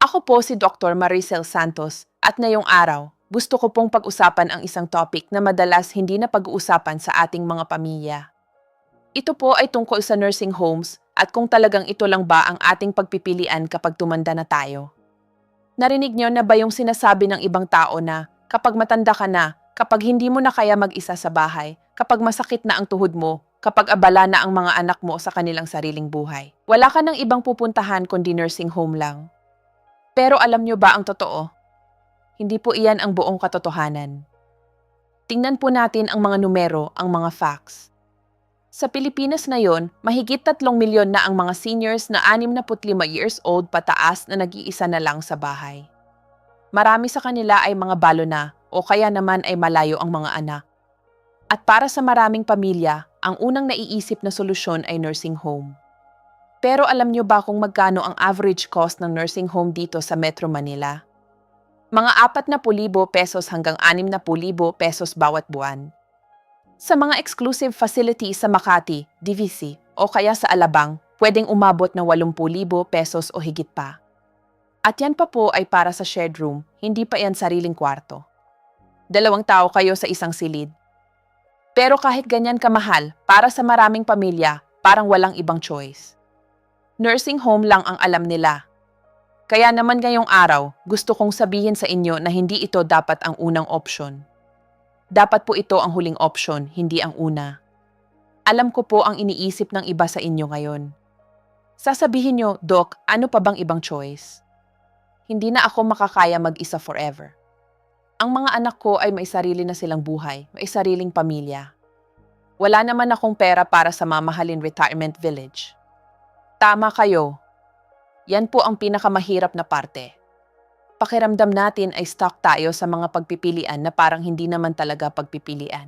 Ako po si Dr. Maricel Santos at ngayong araw, gusto ko pong pag-usapan ang isang topic na madalas hindi na pag-uusapan sa ating mga pamilya. Ito po ay tungkol sa nursing homes at kung talagang ito lang ba ang ating pagpipilian kapag tumanda na tayo. Narinig niyo na ba yung sinasabi ng ibang tao na kapag matanda ka na, kapag hindi mo na kaya mag-isa sa bahay, kapag masakit na ang tuhod mo, kapag abala na ang mga anak mo sa kanilang sariling buhay, wala ka ng ibang pupuntahan kundi nursing home lang. Pero alam niyo ba ang totoo? Hindi po iyan ang buong katotohanan. Tingnan po natin ang mga numero, ang mga facts. Sa Pilipinas ngayon, mahigit 3 milyon na ang mga seniors na 65 years old pataas na nag-iisa na lang sa bahay. Marami sa kanila ay mga balo na o kaya naman ay malayo ang mga anak. At para sa maraming pamilya, ang unang naiisip na solusyon ay nursing home. Pero alam niyo ba kung magkano ang average cost ng nursing home dito sa Metro Manila? Mga 40,000 pesos hanggang 60,000 pesos bawat buwan. Sa mga exclusive facilities sa Makati, DVC, o kaya sa Alabang, pwedeng umabot ng 80,000 pesos o higit pa. At yan pa po ay para sa shared room, hindi pa yan sariling kwarto. 2 tao kayo sa isang silid. Pero kahit ganyan kamahal, para sa maraming pamilya, parang walang ibang choice. Nursing home lang ang alam nila. Kaya naman ngayong araw, gusto kong sabihin sa inyo na hindi ito dapat ang unang option. Dapat po ito ang huling option, hindi ang una. Alam ko po ang iniisip ng iba sa inyo ngayon. Sasabihin nyo, Doc, ano pa bang ibang choice? Hindi na ako makakaya mag-isa forever. Ang mga anak ko ay may sarili na silang buhay, may sariling pamilya. Wala naman akong pera para sa mamahalin retirement village. Tama kayo. Yan po ang pinakamahirap na parte. Pakiramdam natin ay stuck tayo sa mga pagpipilian na parang hindi naman talaga pagpipilian.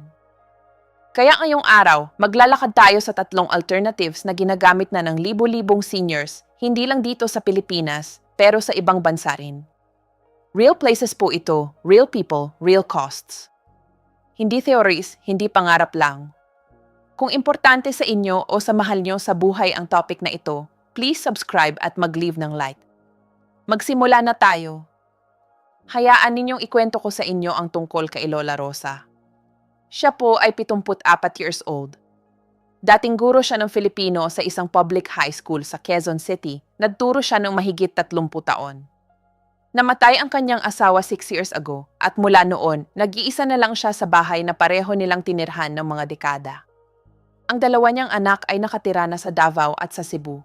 Kaya ngayong araw, maglalakad tayo sa 3 alternatives na ginagamit na ng libo-libong seniors, hindi lang dito sa Pilipinas, pero sa ibang bansa rin. Real places po ito, real people, real costs. Hindi theories, hindi pangarap lang. Kung importante sa inyo o sa mahal nyo sa buhay ang topic na ito, please subscribe at mag-leave ng like. Magsimula na tayo. Hayaan ninyong ikwento ko sa inyo ang tungkol kay Lola Rosa. Siya po ay 74 years old. Dating guro siya ng Filipino sa isang public high school sa Quezon City, nagturo siya ng mahigit 30 taon. Namatay ang kanyang asawa 6 years ago at mula noon, nag-iisa na lang siya sa bahay na pareho nilang tinirhan ng mga dekada. Ang 2 niyang anak ay nakatira na sa Davao at sa Cebu.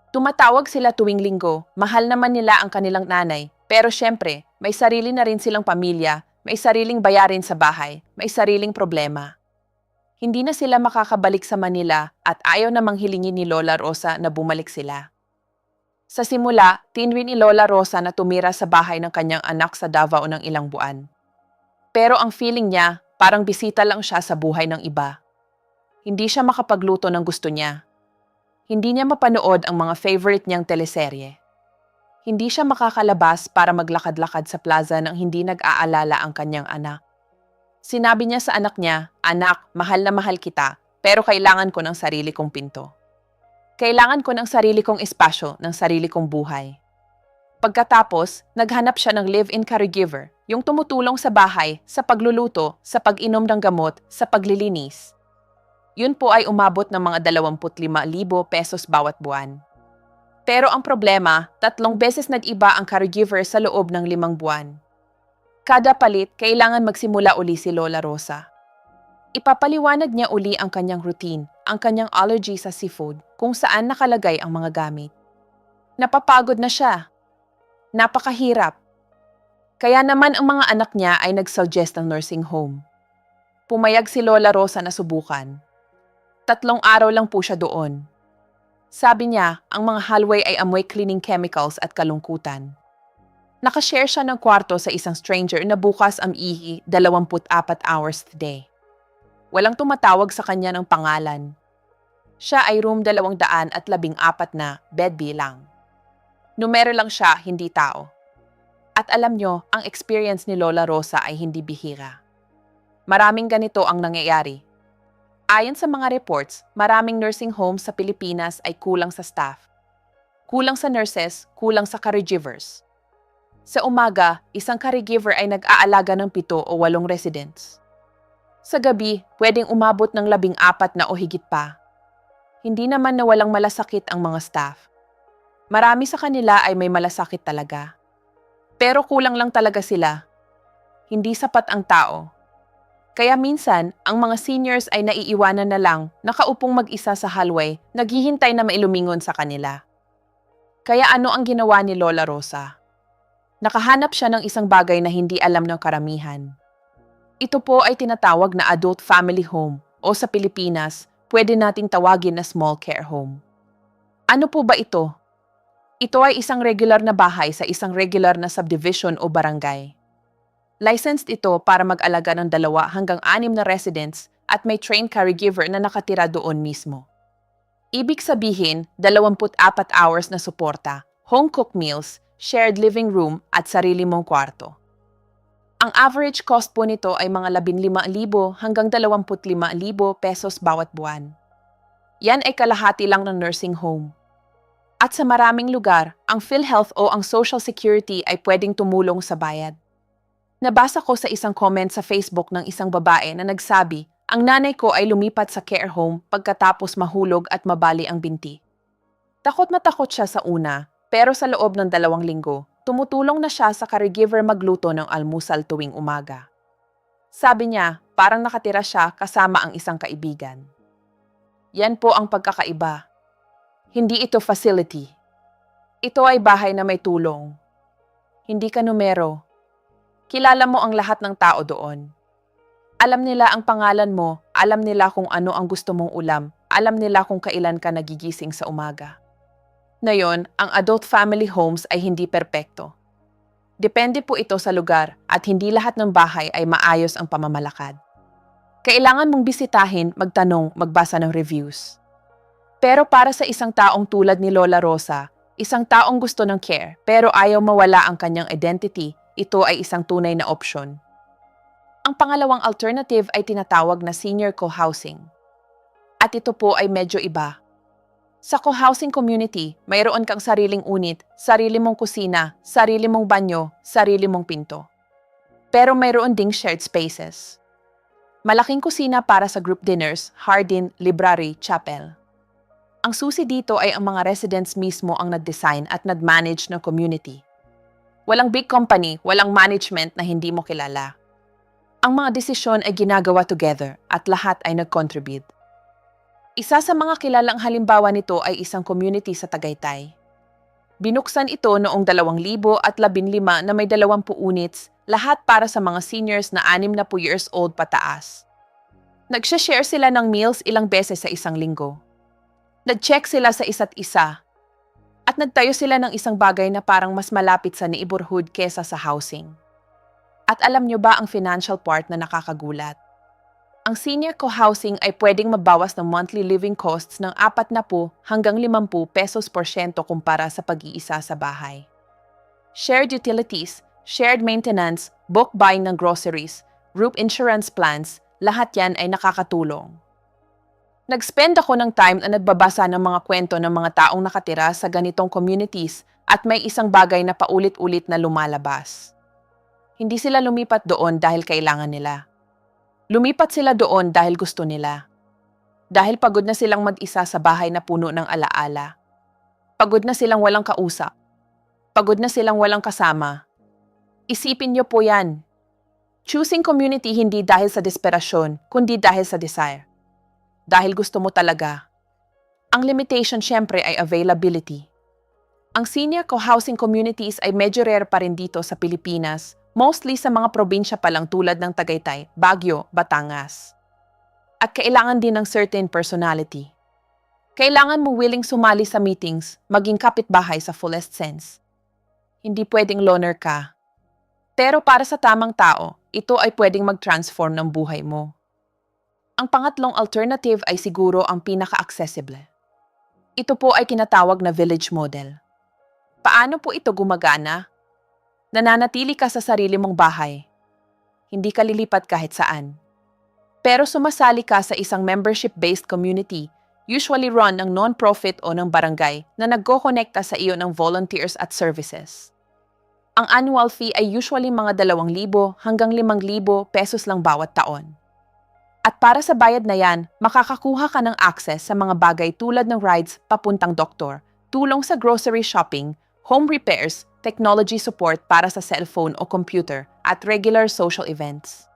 Tumatawag sila tuwing linggo, mahal naman nila ang kanilang nanay, pero syempre, may sarili na rin silang pamilya, may sariling bayarin sa bahay, may sariling problema. Hindi na sila makakabalik sa Manila at ayaw namang hilingin ni Lola Rosa na bumalik sila. Sa simula, tinwi ni Lola Rosa na tumira sa bahay ng kanyang anak sa Davao ng ilang buwan. Pero ang feeling niya, parang bisita lang siya sa buhay ng iba. Hindi siya makapagluto ng gusto niya. Hindi niya mapanood ang mga favorite niyang teleserye. Hindi siya makakalabas para maglakad-lakad sa plaza nang hindi nag-aalala ang kanyang anak. Sinabi niya sa anak niya, "Anak, mahal na mahal kita, pero kailangan ko ng sarili kong pinto. Kailangan ko ng sarili kong espasyo, ng sarili kong buhay." Pagkatapos, naghanap siya ng live-in caregiver, yung tumutulong sa bahay, sa pagluluto, sa pag-inom ng gamot, sa paglilinis. Yun po ay umabot ng mga 25,000 pesos bawat buwan. Pero ang problema, 3 beses nag-iba ang caregiver sa loob ng 5 buwan. Kada palit, kailangan magsimula uli si Lola Rosa. Ipapaliwanag niya uli ang kanyang routine, ang kanyang allergy sa seafood, kung saan nakalagay ang mga gamit. Napapagod na siya. Napakahirap. Kaya naman ang mga anak niya ay nag-suggest ng nursing home. Pumayag si Lola Rosa na subukan. 3 araw lang po siya doon. Sabi niya, ang mga hallway ay amoy cleaning chemicals at kalungkutan. Nakashare siya ng kwarto sa isang stranger na bukas ang ihi 24 hours a day. Walang tumatawag sa kanya ng pangalan. Siya ay room 214 na, bed B lang. Numero lang siya, hindi tao. At alam nyo, ang experience ni Lola Rosa ay hindi bihira. Maraming ganito ang nangyayari. Ayon sa mga reports, maraming nursing homes sa Pilipinas ay kulang sa staff. Kulang sa nurses, kulang sa caregivers. Sa umaga, isang caregiver ay nag-aalaga ng 7 o 8 residents. Sa gabi, pwedeng umabot ng 14 na o higit pa. Hindi naman na walang malasakit ang mga staff. Marami sa kanila ay may malasakit talaga. Pero kulang lang talaga sila. Hindi sapat ang tao. Kaya minsan, ang mga seniors ay naiiwanan na lang, nakaupong mag-isa sa hallway, naghihintay na mailumingon sa kanila. Kaya ano ang ginawa ni Lola Rosa? Nakahanap siya ng isang bagay na hindi alam ng karamihan. Ito po ay tinatawag na adult family home o sa Pilipinas, pwede nating tawagin na small care home. Ano po ba ito? Ito ay isang regular na bahay sa isang regular na subdivision o barangay. Licensed ito para mag-alaga ng 2 hanggang 6 na residents at may trained caregiver na nakatira doon mismo. Ibig sabihin, 24 hours na suporta, home-cooked meals, shared living room at sarili mong kwarto. Ang average cost po nito ay mga 15,000 hanggang 25,000 pesos bawat buwan. Yan ay kalahati lang ng nursing home. At sa maraming lugar, ang PhilHealth o ang Social Security ay pwedeng tumulong sa bayad. Nabasa ko sa isang comment sa Facebook ng isang babae na nagsabi, ang nanay ko ay lumipat sa care home pagkatapos mahulog at mabali ang binti. Takot na takot siya sa una, pero sa loob ng 2 linggo, tumutulong na siya sa caregiver magluto ng almusal tuwing umaga. Sabi niya, parang nakatira siya kasama ang isang kaibigan. Yan po ang pagkakaiba. Hindi ito facility. Ito ay bahay na may tulong. Hindi ka numero. Kilala mo ang lahat ng tao doon. Alam nila ang pangalan mo, alam nila kung ano ang gusto mong ulam, alam nila kung kailan ka nagigising sa umaga. Ngayon, ang adult family homes ay hindi perpekto. Depende po ito sa lugar at hindi lahat ng bahay ay maayos ang pamamalakad. Kailangan mong bisitahin, magtanong, magbasa ng reviews. Pero para sa isang taong tulad ni Lola Rosa, isang taong gusto ng care pero ayaw mawala ang kanyang identity, ito ay isang tunay na opsyon. Ang pangalawang alternative ay tinatawag na senior co-housing. At ito po ay medyo iba. Sa co-housing community, mayroon kang sariling unit, sarili mong kusina, sarili mong banyo, sarili mong pinto. Pero mayroon ding shared spaces. Malaking kusina para sa group dinners, hardin, library, chapel. Ang susi dito ay ang mga residents mismo ang nag-design at nag-manage ng community. Walang big company, walang management na hindi mo kilala. Ang mga desisyon ay ginagawa together at lahat ay nag-contribute. Isa sa mga kilalang halimbawa nito ay isang community sa Tagaytay. Binuksan ito noong 2015 na may 20 units, lahat para sa mga seniors na 60 years old pataas. Nagsha-share sila ng meals ilang beses sa isang linggo. Nag-check sila sa isa't isa. At nagtayo sila ng isang bagay na parang mas malapit sa neighborhood kesa sa housing. At alam nyo ba ang financial part na nakakagulat? Ang senior co-housing ay pwedeng mabawas ng monthly living costs ng 40 hanggang 50 pesos porsyento kumpara sa pag-iisa sa bahay. Shared utilities, shared maintenance, bulk buying ng groceries, group insurance plans, lahat yan ay nakakatulong. Nag-spend ako ng time na nagbabasa ng mga kwento ng mga taong nakatira sa ganitong communities at may isang bagay na paulit-ulit na lumalabas. Hindi sila lumipat doon dahil kailangan nila. Lumipat sila doon dahil gusto nila. Dahil pagod na silang mag-isa sa bahay na puno ng alaala. Pagod na silang walang kausap. Pagod na silang walang kasama. Isipin niyo po yan. Choosing community hindi dahil sa desperasyon, kundi dahil sa desire. Dahil gusto mo talaga. Ang limitation syempre ay availability. Ang senior co-housing communities ay medyo rare pa rin dito sa Pilipinas, mostly sa mga probinsya pa lang tulad ng Tagaytay, Baguio, Batangas. At kailangan din ng certain personality. Kailangan mo willing sumali sa meetings, maging kapitbahay sa fullest sense. Hindi pwedeng loner ka. Pero para sa tamang tao, ito ay pwedeng mag-transform ng buhay mo. Ang pangatlong alternative ay siguro ang pinaka-accessible. Ito po ay tinatawag na village model. Paano po ito gumagana? Nananatili ka sa sarili mong bahay. Hindi ka lilipat kahit saan. Pero sumasali ka sa isang membership-based community, usually run ng non-profit o ng barangay na nagko-konekta sa iyo ng volunteers at services. Ang annual fee ay usually mga 2,000 hanggang 5,000 pesos lang bawat taon. At para sa bayad na yan, makakakuha ka ng access sa mga bagay tulad ng rides papuntang doktor, tulong sa grocery shopping, home repairs, technology support para sa cellphone o computer, at regular social events.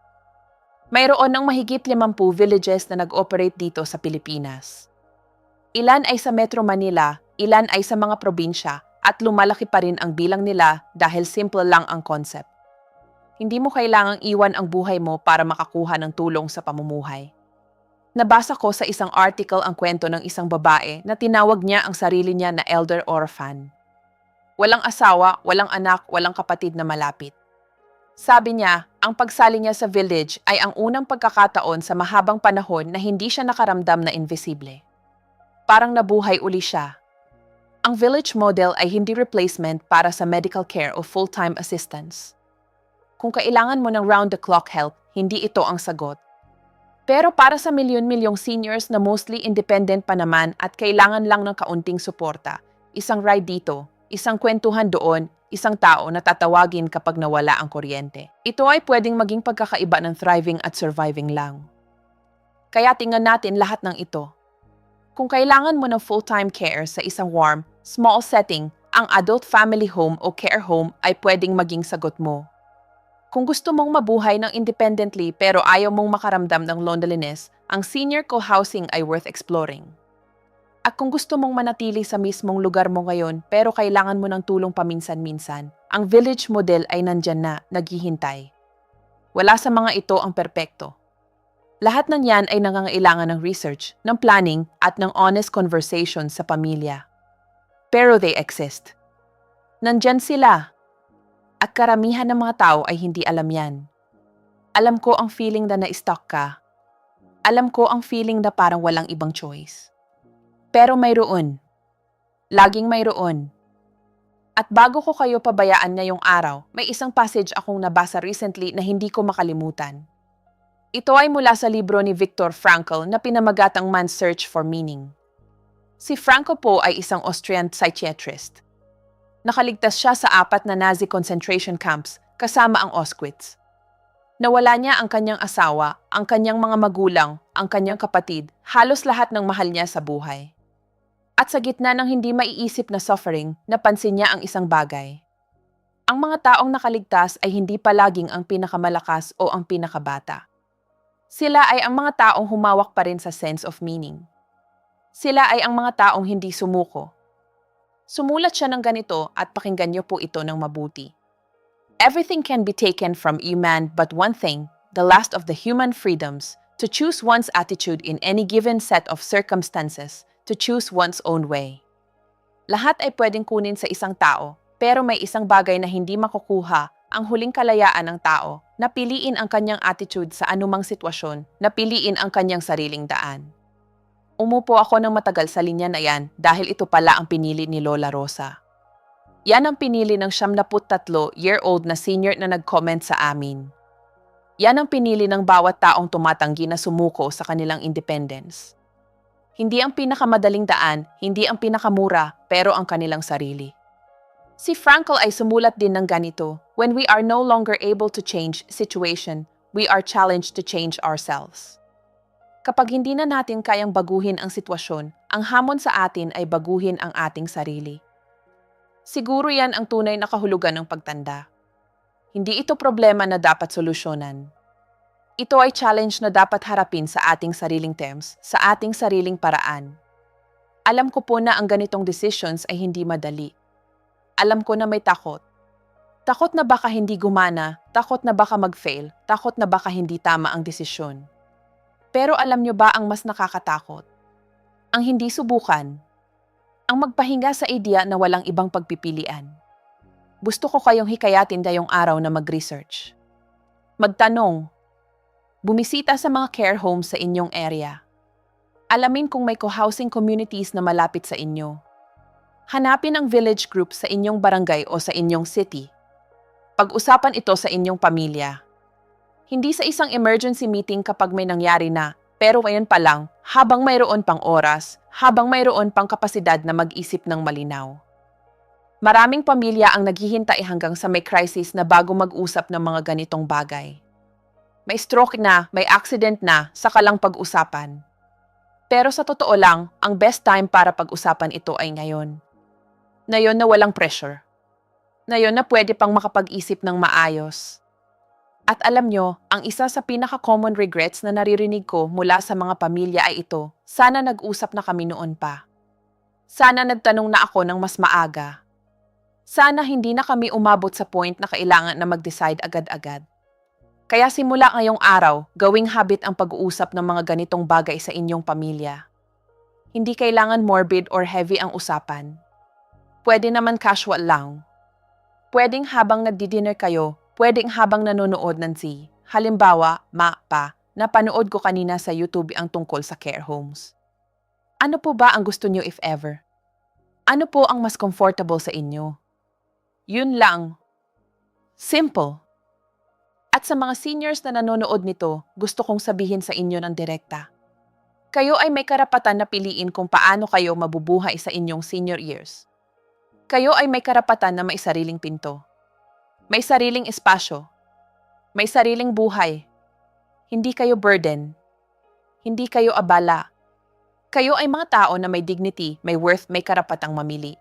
Mayroon ng mahigit 50 villages na nag-operate dito sa Pilipinas. Ilan ay sa Metro Manila, ilan ay sa mga probinsya, at lumalaki pa rin ang bilang nila dahil simple lang ang concept. Hindi mo kailangang iwan ang buhay mo para makakuha ng tulong sa pamumuhay. Nabasa ko sa isang article ang kwento ng isang babae na tinawag niya ang sarili niya na elder orphan. Walang asawa, walang anak, walang kapatid na malapit. Sabi niya, ang pagsali niya sa village ay ang unang pagkakataon sa mahabang panahon na hindi siya nakaramdam na invisible. Parang nabuhay uli siya. Ang village model ay hindi replacement para sa medical care o full-time assistance. Kung kailangan mo ng round-the-clock help, hindi ito ang sagot. Pero para sa milyon-milyong seniors na mostly independent pa naman at kailangan lang ng kaunting suporta, isang ride dito, isang kwentuhan doon, isang tao na tatawagin kapag nawala ang kuryente. Ito ay pwedeng maging pagkakaiba ng thriving at surviving lang. Kaya tingnan natin lahat ng ito. Kung kailangan mo ng full-time care sa isang warm, small setting, ang adult family home o care home ay pwedeng maging sagot mo. Kung gusto mong mabuhay ng independently pero ayaw mong makaramdam ng loneliness, ang senior co-housing ay worth exploring. At kung gusto mong manatili sa mismong lugar mo ngayon pero kailangan mo ng tulong paminsan-minsan, ang village model ay nandyan na, naghihintay. Wala sa mga ito ang perpekto. Lahat ng yan ay nangangailangan ng research, ng planning, at ng honest conversation sa pamilya. Pero they exist. Nandyan sila. At karamihan ng mga tao ay hindi alam yan. Alam ko ang feeling na na-stuck ka. Alam ko ang feeling na parang walang ibang choice. Pero mayroon. Laging mayroon. At bago ko kayo pabayaan ngayong araw, may isang passage akong nabasa recently na hindi ko makalimutan. Ito ay mula sa libro ni Viktor Frankl na pinamagatang Man's Search for Meaning. Si Frankl po ay isang Austrian psychiatrist. Nakaligtas siya sa 4 na Nazi concentration camps kasama ang Auschwitz. Nawala niya ang kanyang asawa, ang kanyang mga magulang, ang kanyang kapatid, halos lahat ng mahal niya sa buhay. At sa gitna ng hindi maiisip na suffering, napansin niya ang isang bagay. Ang mga taong nakaligtas ay hindi palaging ang pinakamalakas o ang pinakabata. Sila ay ang mga taong humawak pa rin sa sense of meaning. Sila ay ang mga taong hindi sumuko. Sumulat siya ng ganito at pakinggan niyo po ito ng mabuti. Everything can be taken from you man but one thing, the last of the human freedoms, to choose one's attitude in any given set of circumstances, to choose one's own way. Lahat ay pwedeng kunin sa isang tao, pero may isang bagay na hindi makukuha, ang huling kalayaan ng tao, na piliin ang kanyang attitude sa anumang sitwasyon, na piliin ang kanyang sariling daan. Umupo ako ng matagal sa linya na yan dahil ito pala ang pinili ni Lola Rosa. Yan ang pinili ng 73-year-old na senior na nag-comment sa amin. Yan ang pinili ng bawat taong tumatanggi na sumuko sa kanilang independence. Hindi ang pinakamadaling daan, hindi ang pinakamura, pero ang kanilang sarili. Si Frankl ay sumulat din ng ganito, when we are no longer able to change situation, we are challenged to change ourselves. Kapag hindi na natin kayang baguhin ang sitwasyon, ang hamon sa atin ay baguhin ang ating sarili. Siguro yan ang tunay na kahulugan ng pagtanda. Hindi ito problema na dapat solusyonan. Ito ay challenge na dapat harapin sa ating sariling terms, sa ating sariling paraan. Alam ko po na ang ganitong decisions ay hindi madali. Alam ko na may takot. Takot na baka hindi gumana, takot na baka mag-fail, takot na baka hindi tama ang desisyon. Pero alam nyo ba ang mas nakakatakot? Ang hindi subukan. Ang magpahinga sa idea na walang ibang pagpipilian. Gusto ko kayong hikayatin ngayong araw na mag-research. Magtanong. Bumisita sa mga care homes sa inyong area. Alamin kung may co-housing communities na malapit sa inyo. Hanapin ang village group sa inyong barangay o sa inyong city. Pag-usapan ito sa inyong pamilya. Hindi sa isang emergency meeting kapag may nangyari na, pero ngayon pa lang, habang mayroon pang oras, habang mayroon pang kapasidad na mag-isip ng malinaw. Maraming pamilya ang naghihintay hanggang sa may crisis na bago mag-usap ng mga ganitong bagay. May stroke na, may accident na, saka lang pag-usapan. Pero sa totoo lang, ang best time para pag-usapan ito ay ngayon. Ngayon na walang pressure. Ngayon na pwede pang makapag-isip ng maayos. At alam nyo, ang isa sa pinaka-common regrets na naririnig ko mula sa mga pamilya ay ito, sana nag-usap na kami noon pa. Sana nagtanong na ako ng mas maaga. Sana hindi na kami umabot sa point na kailangan na mag-decide agad-agad. Kaya simula ngayong araw, gawing habit ang pag-uusap ng mga ganitong bagay sa inyong pamilya. Hindi kailangan morbid or heavy ang usapan. Pwede naman casual lang. Pwedeng habang nagdi-dinner kayo, pwedeng habang nanonood ng TV. Halimbawa, napanood ko kanina sa YouTube ang tungkol sa care homes. Ano po ba ang gusto niyo if ever? Ano po ang mas comfortable sa inyo? Yun lang. Simple. At sa mga seniors na nanonood nito, gusto kong sabihin sa inyo ng direkta. Kayo ay may karapatan na piliin kung paano kayo mabubuhay sa inyong senior years. Kayo ay may karapatan na may sariling pinto. May sariling espasyo. May sariling buhay. Hindi kayo burden. Hindi kayo abala. Kayo ay mga tao na may dignity, may worth, may karapatang mamili.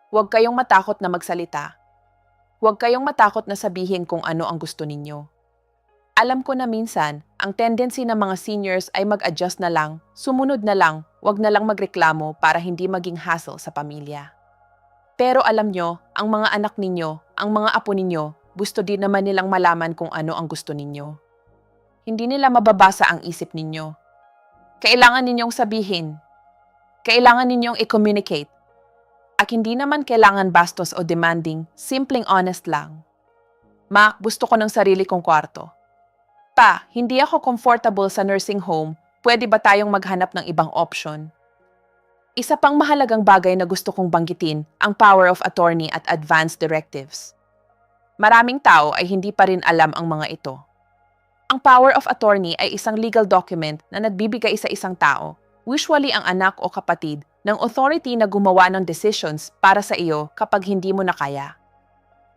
Huwag kayong matakot na magsalita. Huwag kayong matakot na sabihin kung ano ang gusto ninyo. Alam ko na minsan, ang tendency ng mga seniors ay mag-adjust na lang, sumunod na lang, huwag na lang magreklamo para hindi maging hassle sa pamilya. Pero alam nyo, ang mga anak ninyo, ang mga apo ninyo, gusto din naman nilang malaman kung ano ang gusto ninyo. Hindi nila mababasa ang isip ninyo. Kailangan ninyong sabihin. Kailangan ninyong i-communicate. At hindi naman kailangan bastos o demanding, simpleng honest lang. Ma, gusto ko ng sarili kong kwarto. Pa, hindi ako comfortable sa nursing home, pwede ba tayong maghanap ng ibang option? Isa pang mahalagang bagay na gusto kong banggitin, ang power of attorney at advance directives. Maraming tao ay hindi pa rin alam ang mga ito. Ang power of attorney ay isang legal document na nagbibigay sa isang tao, usually ang anak o kapatid, ng authority na gumawa ng decisions para sa iyo kapag hindi mo na kaya.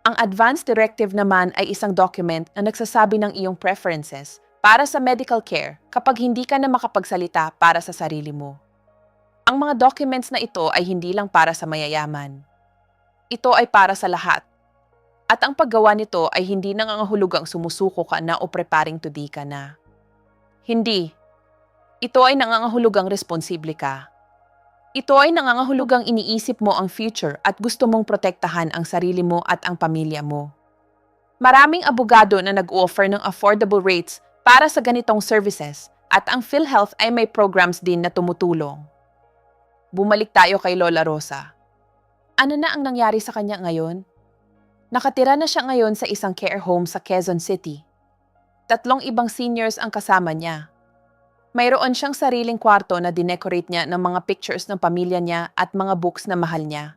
Ang advance directive naman ay isang document na nagsasabi ng iyong preferences para sa medical care kapag hindi ka na makapagsalita para sa sarili mo. Ang mga documents na ito ay hindi lang para sa mayayaman. Ito ay para sa lahat. At ang paggawa nito ay hindi nangangahulugang sumusuko ka na o preparing to die ka na. Hindi. Ito ay nangangahulugang responsible ka. Ito ay nangangahulugang iniisip mo ang future at gusto mong protektahan ang sarili mo at ang pamilya mo. Maraming abogado na nag-offer ng affordable rates para sa ganitong services at ang PhilHealth ay may programs din na tumutulong. Bumalik tayo kay Lola Rosa. Ano na ang nangyari sa kanya ngayon? Nakatira na siya ngayon sa isang care home sa Quezon City. 3 ibang seniors ang kasama niya. Mayroon siyang sariling kwarto na dinecorate niya ng mga pictures ng pamilya niya at mga books na mahal niya.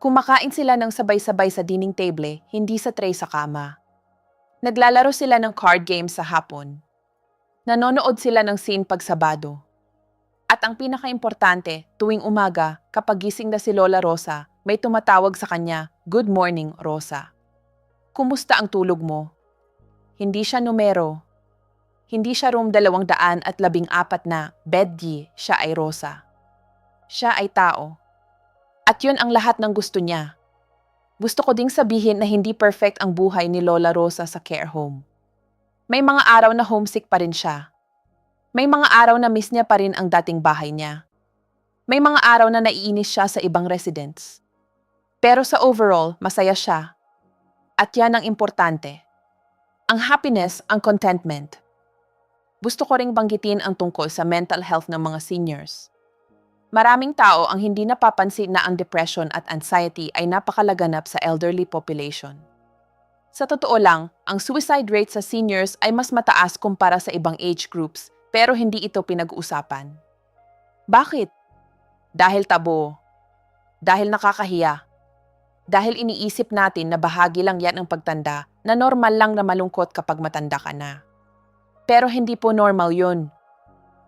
Kumakain sila ng sabay-sabay sa dining table, hindi sa tray sa kama. Naglalaro sila ng card games sa hapon. Nanonood sila ng scene pag Sabado. At ang pinaka-importante, tuwing umaga, kapag gising na si Lola Rosa, may tumatawag sa kanya, "Good morning, Rosa. Kumusta ang tulog mo?" Hindi siya numero. Hindi siya room 214 na, beddi, siya ay Rosa. Siya ay tao. At yun ang lahat ng gusto niya. Gusto ko ding sabihin na hindi perfect ang buhay ni Lola Rosa sa care home. May mga araw na homesick pa rin siya. May mga araw na miss niya pa rin ang dating bahay niya. May mga araw na naiinis siya sa ibang residents. Pero sa overall, masaya siya. At yan ang importante. Ang happiness, ang contentment. Gusto ko ring banggitin ang tungkol sa mental health ng mga seniors. Maraming tao ang hindi napapansin na ang depression at anxiety ay napakalaganap sa elderly population. Sa totoo lang, ang suicide rate sa seniors ay mas mataas kumpara sa ibang age groups, pero hindi ito pinag-uusapan. Bakit? Dahil tabo. Dahil nakakahiya. Dahil iniisip natin na bahagi lang yan ng pagtanda, na normal lang na malungkot kapag matanda ka na. Pero hindi po normal yun.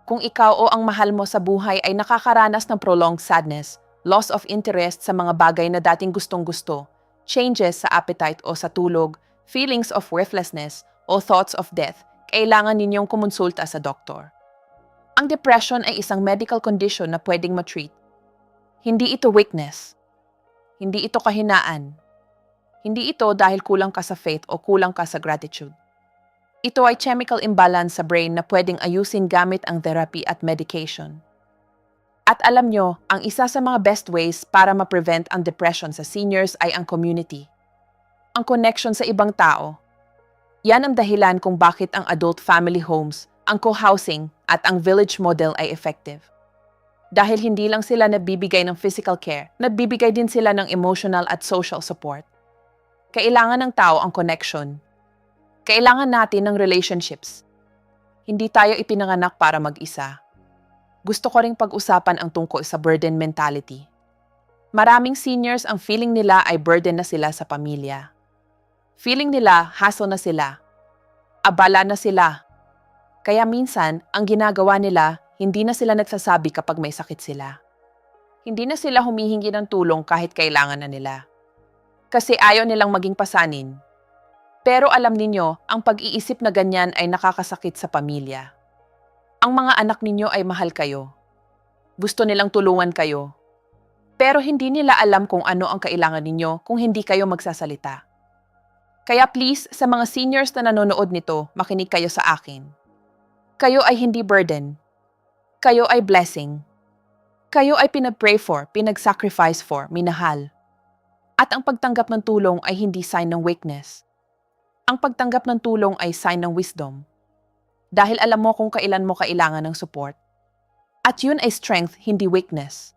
Kung ikaw o ang mahal mo sa buhay ay nakakaranas ng prolonged sadness, loss of interest sa mga bagay na dating gustong-gusto, changes sa appetite o sa tulog, feelings of worthlessness o thoughts of death, kailangan ninyong kumonsulta sa doktor. Ang depression ay isang medical condition na pwedeng matreat. Hindi ito weakness. Hindi ito kahinaan. Hindi ito dahil kulang ka sa faith o kulang ka sa gratitude. Ito ay chemical imbalance sa brain na pwedeng ayusin gamit ang therapy at medication. At alam nyo, ang isa sa mga best ways para ma-prevent ang depression sa seniors ay ang community. Ang connection sa ibang tao. Yan ang dahilan kung bakit ang adult family homes, ang co-housing at ang village model ay effective. Dahil hindi lang sila nabibigay ng physical care, nabibigay din sila ng emotional at social support. Kailangan ng tao ang connection. Kailangan natin ng relationships. Hindi tayo ipinanganak para mag-isa. Gusto ko ring pag-usapan ang tungkol sa burden mentality. Maraming seniors ang feeling nila ay burden na sila sa pamilya. Feeling nila hassle na sila. Abala na sila. Kaya minsan, ang ginagawa nila, hindi na sila nagsasabi kapag may sakit sila. Hindi na sila humihingi ng tulong kahit kailangan na nila. Kasi ayaw nilang maging pasanin. Pero alam ninyo, ang pag-iisip na ganyan ay nakakasakit sa pamilya. Ang mga anak ninyo ay mahal kayo. Gusto nilang tulungan kayo. Pero hindi nila alam kung ano ang kailangan ninyo kung hindi kayo magsasalita. Kaya please, sa mga seniors na nanonood nito, makinig kayo sa akin. Kayo ay hindi burden. Kayo ay blessing. Kayo ay pinag-pray for, pinag-sacrifice for, minahal. At ang pagtanggap ng tulong ay hindi sign ng weakness. Ang pagtanggap ng tulong ay sign ng wisdom. Dahil alam mo kung kailan mo kailangan ng support. At yun ay strength, hindi weakness.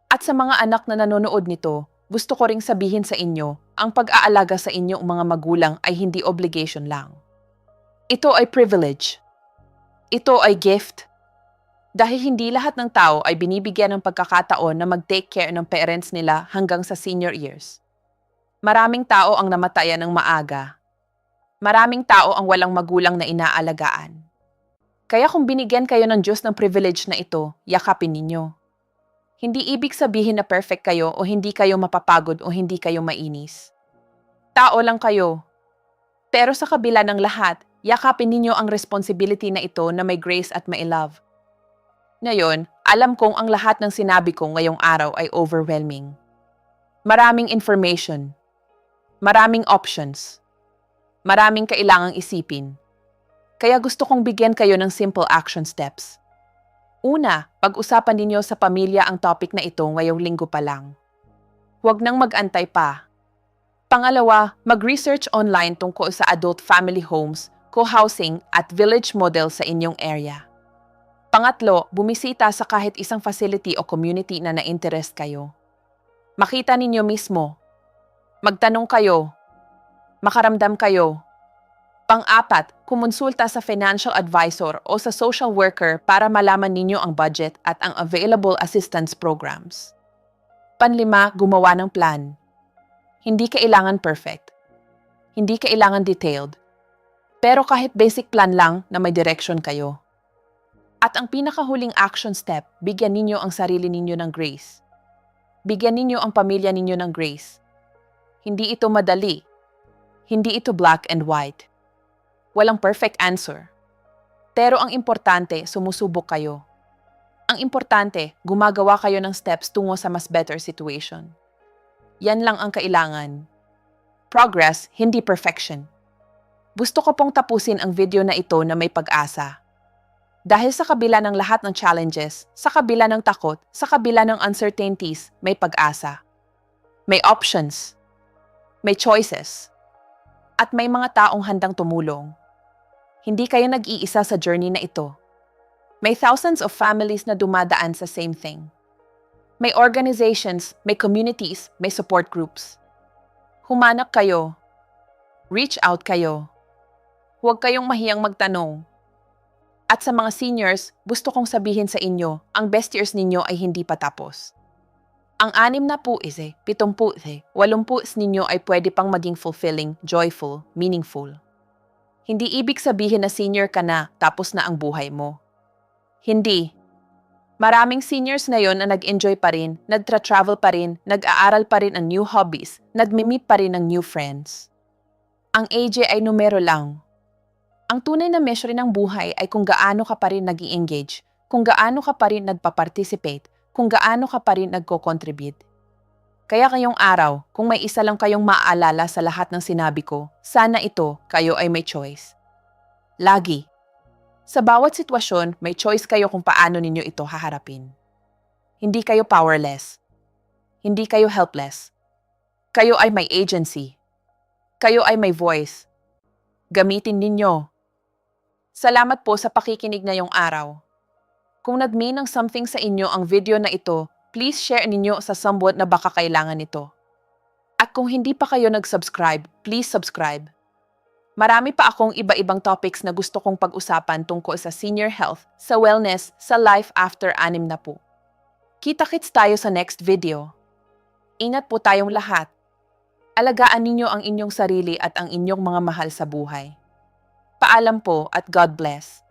At sa mga anak na nanonood nito, gusto ko ring sabihin sa inyo, ang pag-aalaga sa inyong mga magulang ay hindi obligation lang. Ito ay privilege. Ito ay gift. Dahil hindi lahat ng tao ay binibigyan ng pagkakataon na mag-take care ng parents nila hanggang sa senior years. Maraming tao ang namatayan ng maaga. Maraming tao ang walang magulang na inaalagaan. Kaya kung binigyan kayo ng Diyos ng privilege na ito, yakapin ninyo. Hindi ibig sabihin na perfect kayo o hindi kayo mapapagod o hindi kayo mainis. Tao lang kayo. Pero sa kabila ng lahat, yakapin ninyo ang responsibility na ito na may grace at may love. Ngayon, alam kong ang lahat ng sinabi ko ngayong araw ay overwhelming. Maraming information. Maraming options. Maraming kailangang isipin. Kaya gusto kong bigyan kayo ng simple action steps. Una, pag-usapan ninyo sa pamilya ang topic na ito ngayong linggo pa lang. Huwag nang mag-antay pa. Pangalawa, mag-research online tungkol sa adult family homes, co-housing at village model sa inyong area. Pangatlo, bumisita sa kahit isang facility o community na na-interest kayo. Makita ninyo mismo. Magtanong kayo. Makaramdam kayo. Pang-apat, kumonsulta sa financial advisor o sa social worker para malaman ninyo ang budget at ang available assistance programs. Panlima, gumawa ng plan. Hindi kailangan perfect. Hindi kailangan detailed. Pero kahit basic plan lang na may direction kayo. At ang pinakahuling action step, bigyan ninyo ang sarili ninyo ng grace. Bigyan ninyo ang pamilya ninyo ng grace. Hindi ito madali. Hindi ito black and white. Walang perfect answer. Pero ang importante, sumusubok kayo. Ang importante, gumagawa kayo ng steps tungo sa mas better situation. Yan lang ang kailangan. Progress, hindi perfection. Gusto ko pong tapusin ang video na ito na may pag-asa. Dahil sa kabila ng lahat ng challenges, sa kabila ng takot, sa kabila ng uncertainties, may pag-asa. May options. May choices. At may mga taong handang tumulong. Hindi kayo nag-iisa sa journey na ito. May thousands of families na dumadaan sa same thing. May organizations, may communities, may support groups. Humanap kayo. Reach out kayo. Huwag kayong mahiyang magtanong. At sa mga seniors, gusto kong sabihin sa inyo, ang best years ninyo ay hindi pa tapos. Ang 60, 70, 80 ninyo ay pwede pang maging fulfilling, joyful, meaningful. Hindi ibig sabihin na senior ka na tapos na ang buhay mo. Hindi. Maraming seniors ngayon na nag-enjoy pa rin, nagtra-travel pa rin, nag-aaral pa rin ng new hobbies, nagmi-meet pa rin ng new friends. Ang age ay numero lang. Ang tunay na measure ng buhay ay kung gaano ka pa rin nag-i-engage, kung gaano ka pa rin nagpa-participate, kung gaano ka pa rin nagko-contribute. Kaya ngayong araw, kung may isa lang kayong maaalala sa lahat ng sinabi ko, sana ito, kayo ay may choice. Lagi. Sa bawat sitwasyon, may choice kayo kung paano ninyo ito haharapin. Hindi kayo powerless. Hindi kayo helpless. Kayo ay may agency. Kayo ay may voice. Gamitin ninyo. Salamat po sa pakikinig ngayong araw. Kung nag-mean ng something sa inyo ang video na ito, please share ninyo sa someone na baka kailangan nito. At kung hindi pa kayo nag-subscribe, please subscribe. Marami pa akong iba-ibang topics na gusto kong pag-usapan tungkol sa senior health, sa wellness, sa life after 60 na po. Kita-kits tayo sa next video. Ingat po tayong lahat. Alagaan ninyo ang inyong sarili at ang inyong mga mahal sa buhay. Paalam po at God bless.